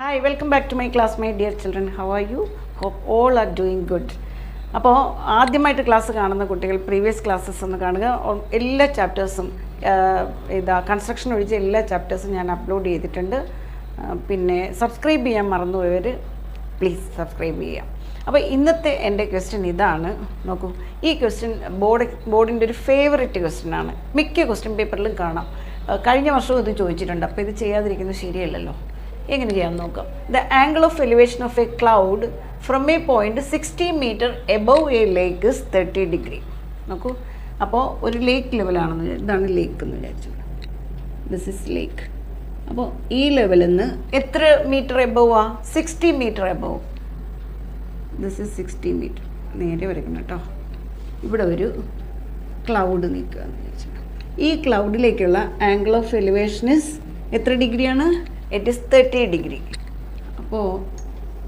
Hi, welcome back to my class, my dear children. How are you? Hope all are doing good. അപ്പോൾ ആദ്യമായിട്ട് class കാണുന്ന കുട്ടികൾ previous classes ഒന്ന് കാണുക. എല്ലാ ചാപ്റ്റേഴ്സും കൺസ്ട്രക്ഷൻ ഒഴിച്ച് എല്ലാ ചാപ്റ്റേഴ്സും ഞാൻ അപ്ലോഡ് ചെയ്തിട്ടുണ്ട്. പിന്നെ സബ്സ്ക്രൈബ് ചെയ്യാൻ മറന്നുപോയവർ പ്ലീസ് സബ്സ്ക്രൈബ് ചെയ്യാം. അപ്പോൾ ഇന്നത്തെ എൻ്റെ ക്വസ്റ്റ്യൻ ഇതാണ്. നോക്കൂ, ഈ ക്വസ്റ്റ്യൻ ബോർഡിൻ്റെ ഒരു ഫേവറേറ്റ് ക്വസ്റ്റ്യൻ ആണ്. മിക്ക ക്വസ്റ്റ്യൻ പേപ്പറിലും കാണാം. കഴിഞ്ഞ വർഷവും ഇത് ചോദിച്ചിട്ടുണ്ട്. അപ്പോൾ ഇത് ചെയ്യാതിരിക്കുന്നത് ശരിയല്ലല്ലോ. എങ്ങനെ ചെയ്യാമെന്ന് നോക്കാം. The angle of elevation of a cloud from a point 60 metre above a lake is 30 degree. നോക്കൂ, അപ്പോൾ ഒരു ലേക്ക് ലെവലാണെന്ന് ഇതാണ് ലേക്ക് എന്ന് വിചാരിച്ചു. This is lake. അപ്പോൾ ഈ ലെവലിൽ നിന്ന് എത്ര metre above 60 metre above. This is 60 metre. നേരെ വരയ്ക്കണം കേട്ടോ. ഇവിടെ ഒരു ക്ലൗഡ് നിൽക്കുക എന്ന് വിചാരിച്ചു. ഈ ക്ലൗഡിലേക്കുള്ള ആംഗിൾ ഓഫ് എലിവേഷൻ ഇസ് എത്ര ഡിഗ്രിയാണ്? It is 30 degree. അപ്പോൾ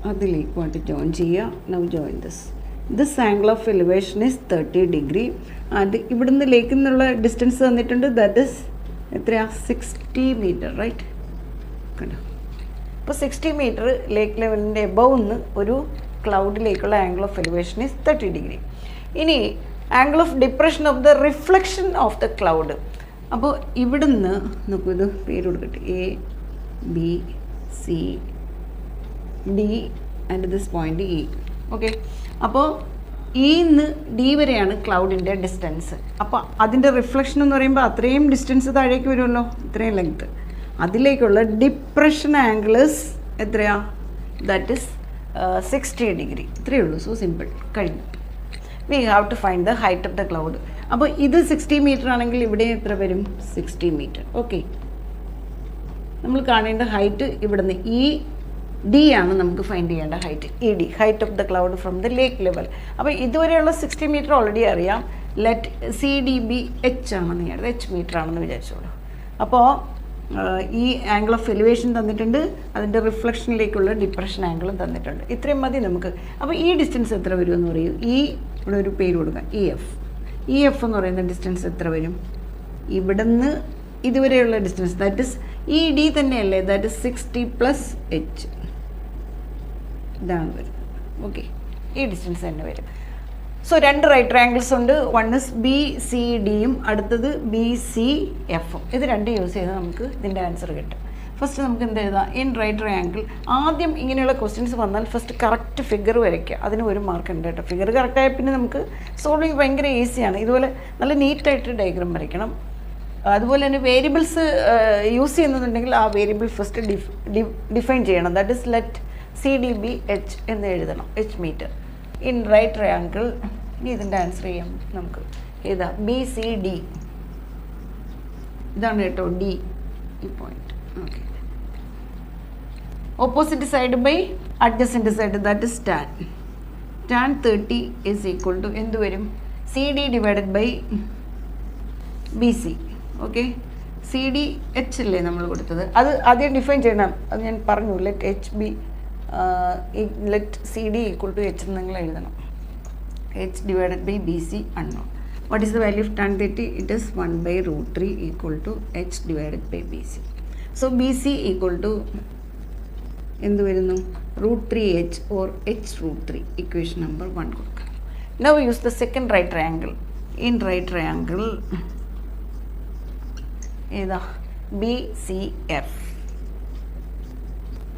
അതിലേക്ക് വേണ്ടി ജോയിൻ ചെയ്യുക. Now join this angle of elevation is 30 degree. And ഇവിടുന്ന് ലേക്കിൽ നിന്നുള്ള ഡിസ്റ്റൻസ് തന്നിട്ടുണ്ട്. ദാറ്റ് ഇസ് എത്രയാ? 60 മീറ്റർ, റൈറ്റ്? കണ്ടോ? അപ്പോൾ 60 മീറ്റർ ലേക്ക് ലെവലിൻ്റെ എബവ് നിന്ന് ഒരു ക്ലൗഡിലേക്കുള്ള angle of elevation is 30 degree. ഇനി angle of depression of the reflection of the cloud. അപ്പോൾ ഇവിടുന്ന് നോക്കൂ, ഇത് പേര് കൊടുക്കട്ടെ. A B C D and this point E. Okay, അപ്പോൾ ഇന്ന് ഡി വരെയാണ് ക്ലൗഡിൻ്റെ ഡിസ്റ്റൻസ്. അപ്പോൾ അതിൻ്റെ റിഫ്ലക്ഷൻ എന്ന് പറയുമ്പോൾ അത്രയും ഡിസ്റ്റൻസ് താഴേക്ക് വരുമല്ലോ, ഇത്രയും ലെങ്ത്ത്. അതിലേക്കുള്ള ഡിപ്രഷൻ ആംഗിൾസ് എത്രയാ? That is 60 degree. ഇത്രയേ ഉള്ളൂ. സോ സിമ്പിൾ, കഴിഞ്ഞു. We have to find the height of the cloud. അപ്പോൾ ഇത് 60 മീറ്റർ ആണെങ്കിൽ ഇവിടെ എത്ര വരും? 60 മീറ്റർ. ഓക്കെ, നമ്മൾ കാണേണ്ട ഹൈറ്റ് ഇവിടുന്ന് ഈ ഡി ആണ് നമുക്ക് ഫൈൻഡ് ചെയ്യേണ്ട height. E D, height of the cloud from the lake level. അപ്പോൾ ഇതുവരെയുള്ള 60 മീറ്റർ ഓൾറെഡി അറിയാം. Let C D B H ആണെന്ന് വിചാരിച്ചത്, എച്ച് മീറ്റർ ആണെന്ന് വിചാരിച്ചോളൂ. അപ്പോൾ ഈ ആംഗിൾ ഓഫ് എലിവേഷൻ തന്നിട്ടുണ്ട്, അതിൻ്റെ റിഫ്ലക്ഷനിലേക്കുള്ള ഡിപ്രഷൻ ആംഗിളും തന്നിട്ടുണ്ട്. ഇത്രയും മതി നമുക്ക്. അപ്പോൾ ഈ ഡിസ്റ്റൻസ് എത്ര വരുമെന്ന് പറയൂ. ഈ ഇവിടെ ഒരു പേര് കൊടുക്കാം, ഇ എഫ്. ഇ എഫ് എന്ന് പറയുന്ന ഡിസ്റ്റൻസ് എത്ര വരും? ഇവിടുന്ന് ഇതുവരെയുള്ള ഡിസ്റ്റൻസ് ദാറ്റ് ഇസ് ഈ ഡി തന്നെയല്ലേ, ദാറ്റ് ഇസ് 60 പ്ലസ് എച്ച്. ഇതാണ് വരുന്നത്. ഓക്കെ, ഈ ഡിസ്റ്റൻസ് തന്നെ വരും. സോ രണ്ട് റൈറ്റ് ട്രയാങ്കിൾസ് ഉണ്ട്. വൺ ഇസ് ബി സി ഡിയും അടുത്തത് ബി സി എഫും. ഇത് രണ്ടും യൂസ് ചെയ്താൽ നമുക്ക് ഇതിൻ്റെ ആൻസർ കിട്ടും. ഫസ്റ്റ് നമുക്ക് എന്ത് എഴുതാം? In right triangle. ആദ്യം ഇങ്ങനെയുള്ള ക്വസ്റ്റ്യൻസ് വന്നാൽ ഫസ്റ്റ് കറക്റ്റ് ഫിഗർ വരയ്ക്കുക. അതിന് ഒരു മാർക്ക് ഉണ്ട് കേട്ടോ. ഫിഗർ കറക്റ്റായ പിന്നെ നമുക്ക് സോൾവിങ് ഭയങ്കര ഈസിയാണ്. ഇതുപോലെ നല്ല നീറ്റായിട്ട് ഡയഗ്രാം വരയ്ക്കണം. അതുപോലെ തന്നെ വേരിയബിൾസ് യൂസ് ചെയ്യുന്നുണ്ടെങ്കിൽ ആ വേരിയബിൾ ഫസ്റ്റ് ഡിഫൈൻ ചെയ്യണം. That is let C D B H എന്ന് എഴുതണം, H metre in right triangle. ഇനി ഇതിൻ്റെ ആൻസർ ചെയ്യാം നമുക്ക്. ഏതാ? B C D. ഇതാണ് കേട്ടോ ഡി, ഈ point. Okay, opposite side by adjacent side, that is tan. Tan 30 is equal to എന്ത് വരും? C D divided by B C. Okay, C D H അല്ലേ നമ്മൾ കൊടുത്തത്. അത് ആദ്യം ഡിഫൈൻ ചെയ്യണം. അത് ഞാൻ പറഞ്ഞു. Let H B let C D equal to H എന്ന് നിങ്ങൾ എഴുതണം. H divided by B C unknown. What is the value of tan 30? It is 1/√3 equal to H divided by B C. So B C equal to എന്ത് വരുന്നു? √3h or h√3. Equation number 1 കൊടുക്കുക. Now use the second right triangle. In right triangle ഏതാ? B C F.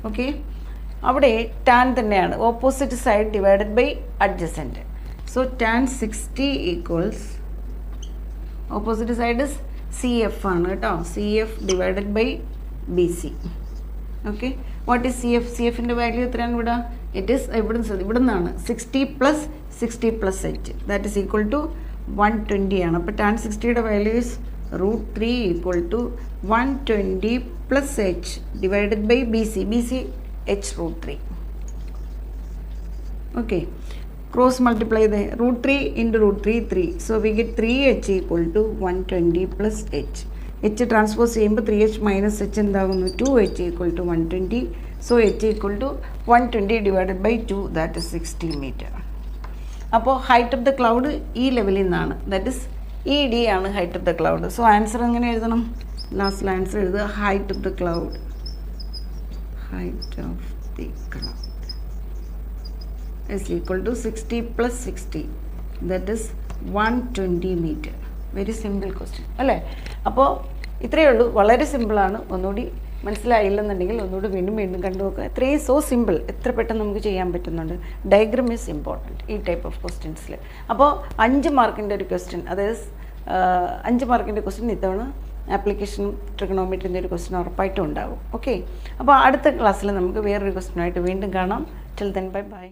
Okay, അവിടെ tan തന്നെയാണ്. Opposite side divided by adjacent. So tan 60 equals opposite side is C F ആണ് കേട്ടോ. C F divided by B C. Okay, what is C F? C എഫിൻ്റെ value എത്രയാണ് ഇവിടെ? It is ഇവിടെ നിന്നാണ് 60 plus 60 plus H, that is equal to 120 ആണ്. അപ്പോൾ tan 60യുടെ value is √3 equal to 120 plus H divided by B C. B C H √3. Okay, cross multiply ചെയ്ത് √3 into √3 3. So we get 3h equal to 120 plus H. H transpose ചെയ്യുമ്പോൾ 3h minus H എന്താകുന്നു? 2h equal to 120. So H equal to 120 divided by 2, that is 60 metre. അപ്പോൾ height of the cloud ഈ ലെവലിൽ നിന്നാണ്, that is E D ആണ് height of the cloud. So answer എങ്ങനെ എഴുതണം? ലാസ്റ്റിൽ ആൻസർ എഴുതുക. Height of the cloud. height of the cloud is equal to 60 plus 60, that is 120 meter. Very simple question അല്ലേ? അപ്പോൾ ഇത്രയേ ഉള്ളൂ, വളരെ സിമ്പിളാണ്. ഒന്നുകൂടി മനസ്സിലായില്ലെന്നുണ്ടെങ്കിൽ ഒന്നുകൂടി വീണ്ടും വീണ്ടും കണ്ടു നോക്കുക. ഇത്രയും സോ സിമ്പിൾ, എത്ര പെട്ടെന്ന് നമുക്ക് ചെയ്യാൻ പറ്റുന്നുണ്ട്. ഡയഗ്രം ഈസ് ഇമ്പോർട്ടൻറ്റ് ഈ ടൈപ്പ് ഓഫ് ക്വസ്റ്റ്യൻസിൽ. അപ്പോൾ 5 മാർക്കിൻ്റെ ഒരു ക്വസ്റ്റ്യൻ, അതായത് 5 മാർക്കിൻ്റെ ക്വസ്റ്റ്യൻ ഇത്തവണ ആപ്ലിക്കേഷൻ ട്രിഗണോമെട്രിൻ്റെ ഒരു ക്വസ്റ്റ്യൻ ഉറപ്പായിട്ടും ഉണ്ടാവും. ഓക്കെ, അപ്പോൾ അടുത്ത ക്ലാസ്സിൽ നമുക്ക് വേറൊരു ക്വസ്റ്റ്യനായിട്ട് വീണ്ടും കാണാം. Till then bye bye.